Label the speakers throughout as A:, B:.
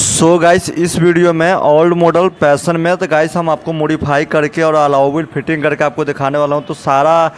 A: So guys इस video में old model passion में तो गाइस हम आपको मॉडिफाई करके और अलाउबल फिटिंग करके आपको दिखाने वाला हूं। तो सारा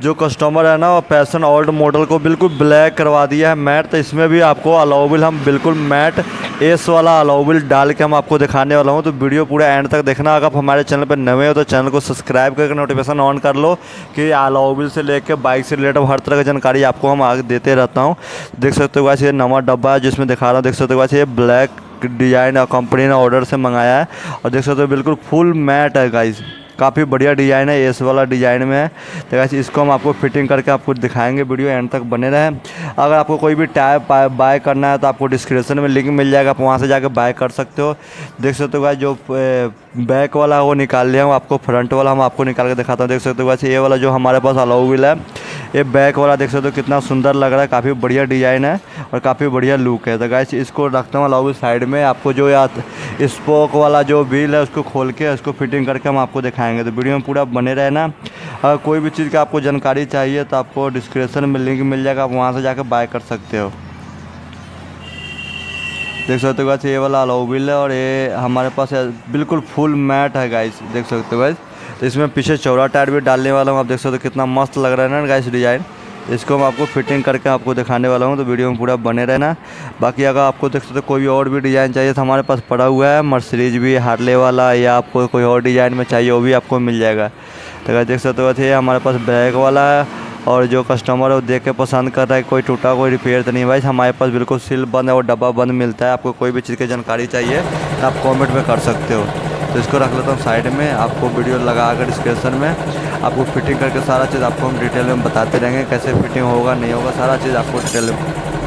A: जो कस्टमर है ना वो पैशन ओल्ड मॉडल को बिल्कुल ब्लैक करवा दिया है मैट। तो इसमें भी आपको अलाउबल हम बिल्कुल मैट एस वाला अलाउबल डाल के हम आपको दिखाने वाला हूं। तो वीडियो पूरा एंड तक देखना। अगर आप हमारे चैनल पर नए हो तो चैनल को सब्सक्राइब करके नोटिफिकेशन ऑन कर लो कि अलाउबल से लेकर बाइक से रिलेटेड हर तरह की जानकारी आपको हम आगे देते रहता हूँ। देख सकते हो गाइस ये नवा डब्बा है जिसमें दिखा रहा हूँ। देख सकते हो गाइस ये ब्लैक डिजाइन कंपनी ने ऑर्डर से मंगाया है और देख सकते हो बिल्कुल फुल मैट है गाइस। काफ़ी बढ़िया डिज़ाइन है, एस वाला डिज़ाइन में है। तो गाइस इसको हम आपको फिटिंग करके आपको दिखाएंगे। वीडियो एंड तक बने रहें। अगर आपको कोई भी टायर बाय करना है तो आपको डिस्क्रिप्शन में लिंक मिल जाएगा, आप वहाँ से जाकर बाय कर सकते हो। देख सकते हो गाइस जो बैक वाला है वो निकाल लिया हूँ, आपको फ्रंट वाला हम आपको निकाल के दिखाता हूँ। देख सकते हो गाइस ये वाला जो हमारे पास अलाउबल है, ये बैक वाला देख सकते हो कितना सुंदर लग रहा है। काफ़ी बढ़िया डिज़ाइन है और काफ़ी बढ़िया लुक है। तो गाइस इसको रखता हूँ अलाउबल साइड में। आपको जो स्पोक वाला जो व्हील है उसको खोल के उसको फिटिंग करके हम आपको दिखाएंगे। तो वीडियो में पूरा बने रहना। अगर कोई भी चीज़ की आपको जानकारी चाहिए तो आपको डिस्क्रिप्शन में लिंक मिल जाएगा, आप वहाँ से जाकर बाय कर सकते हो। देख सकते हो गाइस ये वाला अलाउबल है और ये हमारे पास बिल्कुल फुल मैट है गाइस। देख सकते हो गाइस तो इसमें पीछे चौड़ा टायर भी डालने वाला हूँ। आप देख सकते हो कितना मस्त लग रहा है ना गाइस डिज़ाइन। इसको मैं आपको फिटिंग करके आपको दिखाने वाला हूँ। तो वीडियो में पूरा बने रहना। बाकी अगर आपको देख सकते हो कोई और भी डिज़ाइन चाहिए तो हमारे पास पड़ा हुआ है मर्सिडीज भी हार्ले वाला, या आपको कोई और डिज़ाइन में चाहिए वो भी आपको मिल जाएगा। तो गाइस देख सकते हो ये हमारे पास ब्लैक वाला है और जो कस्टमर है वो देख के पसंद कर रहा है। कोई टूटा कोई रिपेयर तो नहीं भाई, हमारे पास बिल्कुल सील बंद है और डब्बा बंद मिलता है। आपको कोई भी चीज़ की जानकारी चाहिए तो आप कमेंट में कर सकते हो। तो इसको रख लेता हूँ साइड में। आपको वीडियो लगा कर डिस्क्रिप्शन में आपको फिटिंग करके सारा चीज़ आपको हम डिटेल में बताते रहेंगे, कैसे फिटिंग होगा नहीं होगा सारा चीज़ आपको डिटेल में।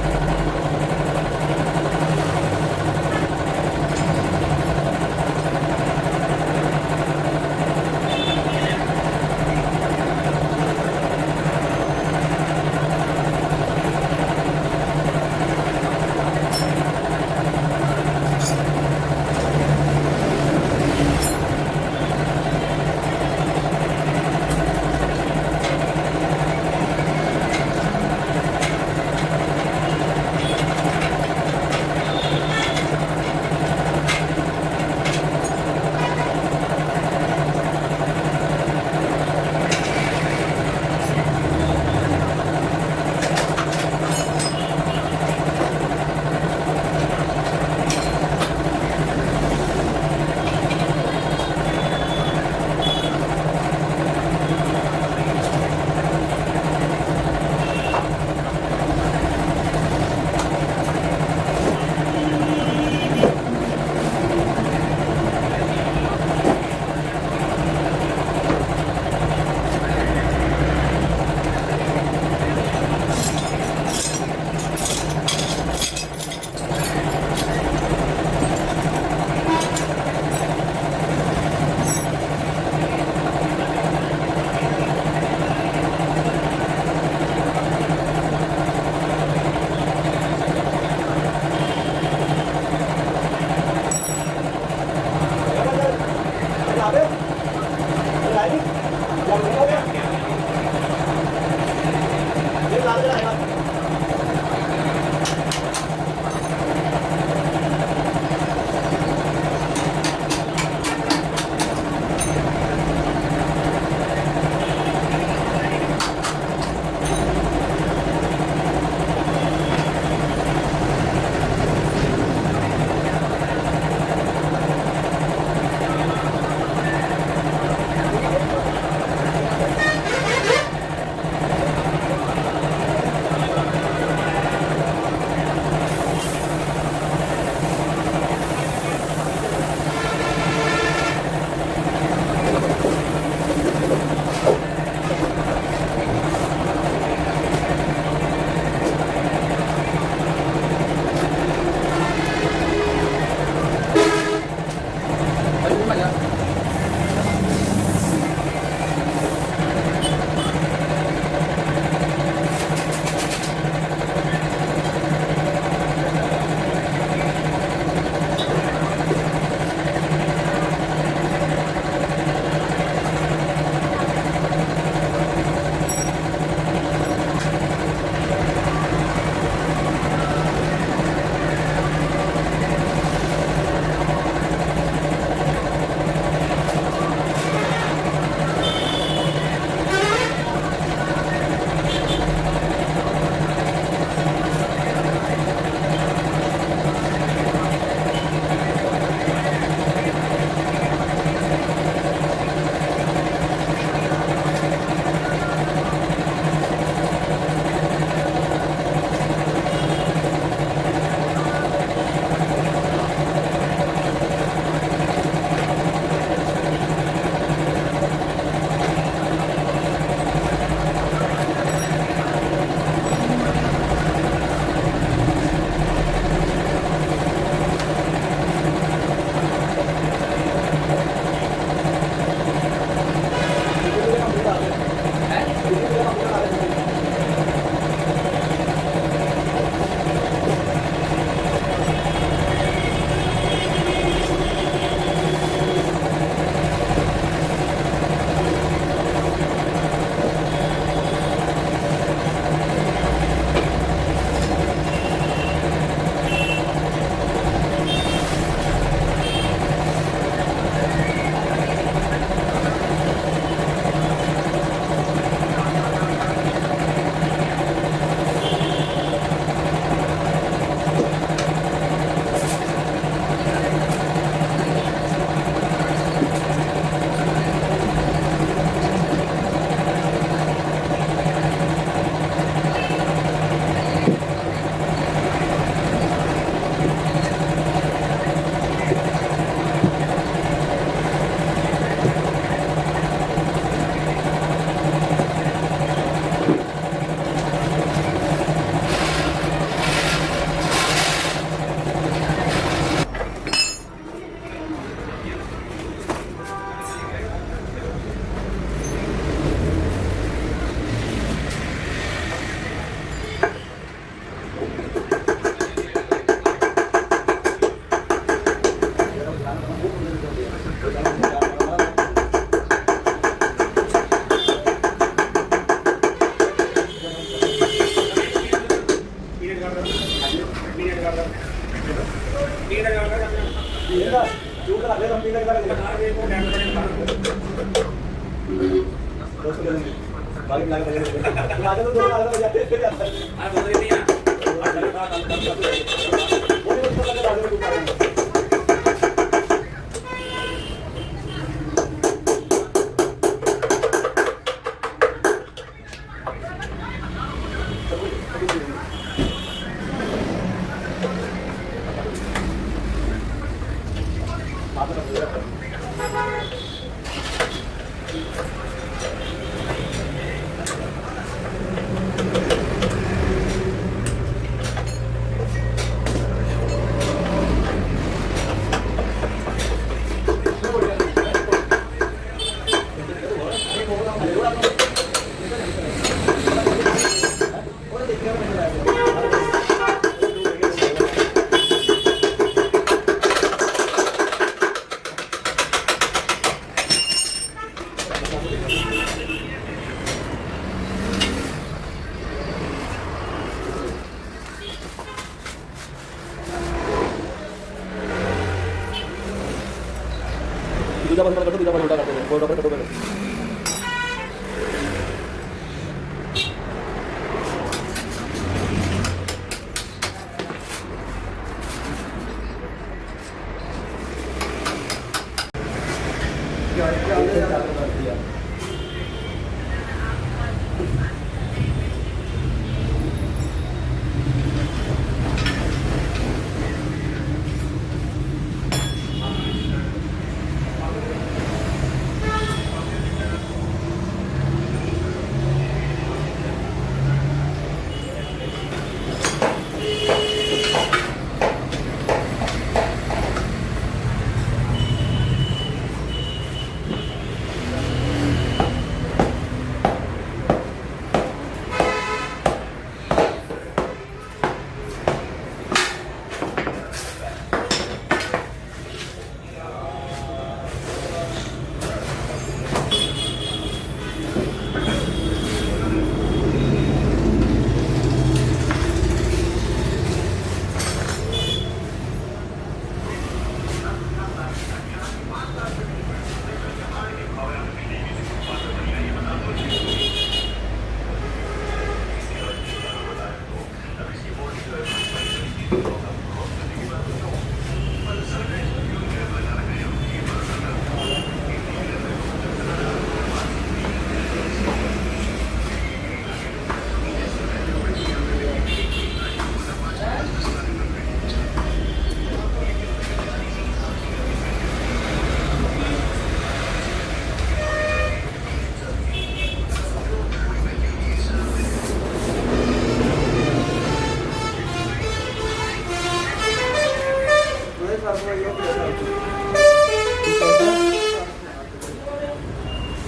B: दूसरा बस कर दो, दूसरा बस उल्टा कर दो, गोल कर दो पहले।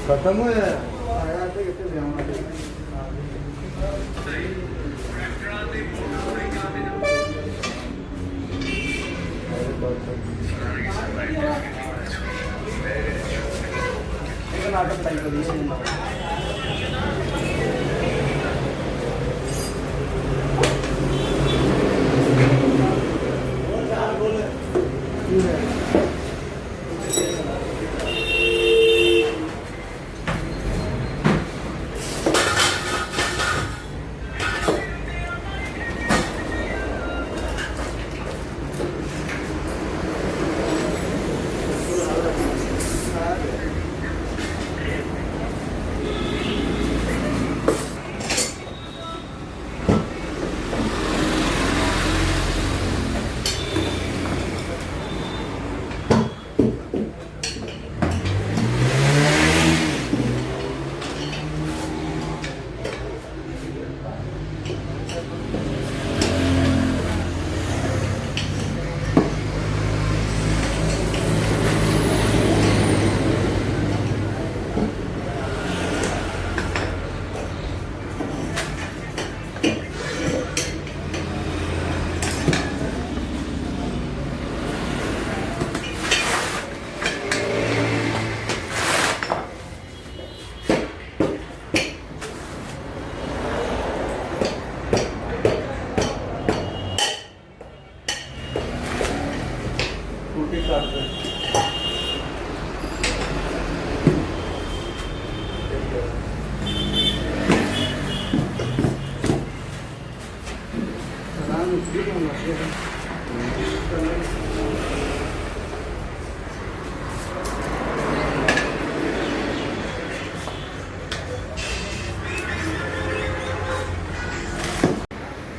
C: खत्म होया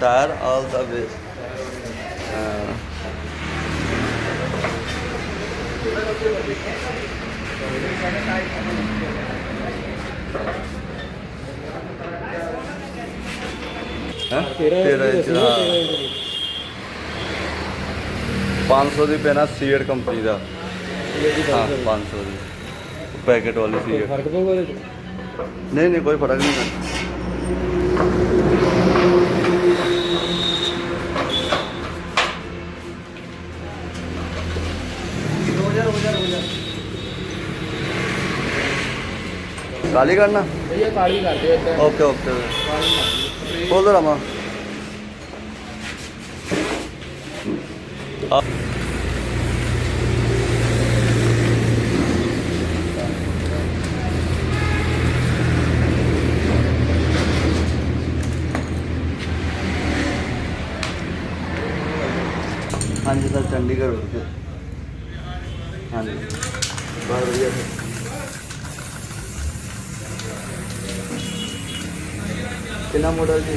A: टायर ऑल द वे। तेरह इंच, हाँ 500 ਦੀ ਪੈਣਾ ਸੀਟ ਕੰਪਨੀ ਦਾ। ਹਾਂ 500 ਦੀ ਪੈਕੇਟ ਵਾਲੀ ਸੀਟ।
B: ਫਰਕ ਪਊਗਾ ਇਹਦੇ ਚ?
A: ਨਹੀਂ ਨਹੀਂ ਕੋਈ ਫਰਕ ਨਹੀਂ ਪੈਂਦਾ। काली करना
B: भैया काली कर दे।
A: ओके ओके बोल दो रामा। हाँ जी सर चंडीगढ़ हो गए। हाँ जी बहुत बढ़िया सर। कितना मॉडल जी?